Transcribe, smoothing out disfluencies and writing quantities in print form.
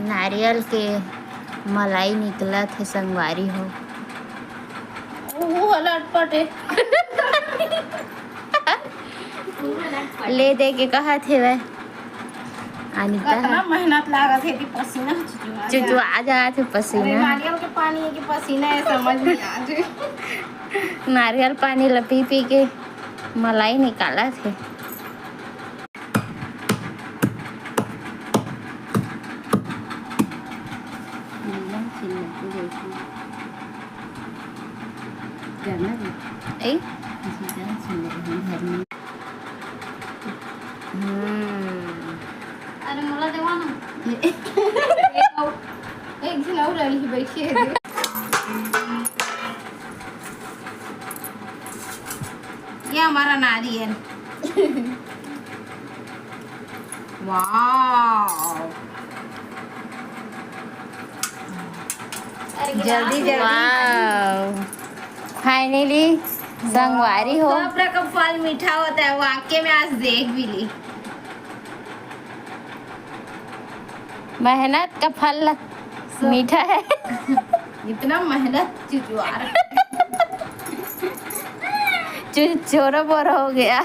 नारियल के मलाई निकला थे संगवारी हो। वो लटपट है। ले दे के कहा थे वह अनिता कितना मेहनत लागत है कि पसीना चुचुआ जा थे पसीना। नारियल के पानी है कि पसीना है समझ नहीं आ रही। नारियल पानी ला पी पी के मलाई निकाला थे। अरे मला देवा ना। एक दिन और रही बैठी है। ये हमारा नारियल। वाह जल्दी जल्दी फाइनली संगवारी हो। सब का फल मीठा होता है, वाकई में आज देख भी ली। मेहनत का फल मीठा है। इतना मेहनत चुचुआ चोरा बोरा हो गया।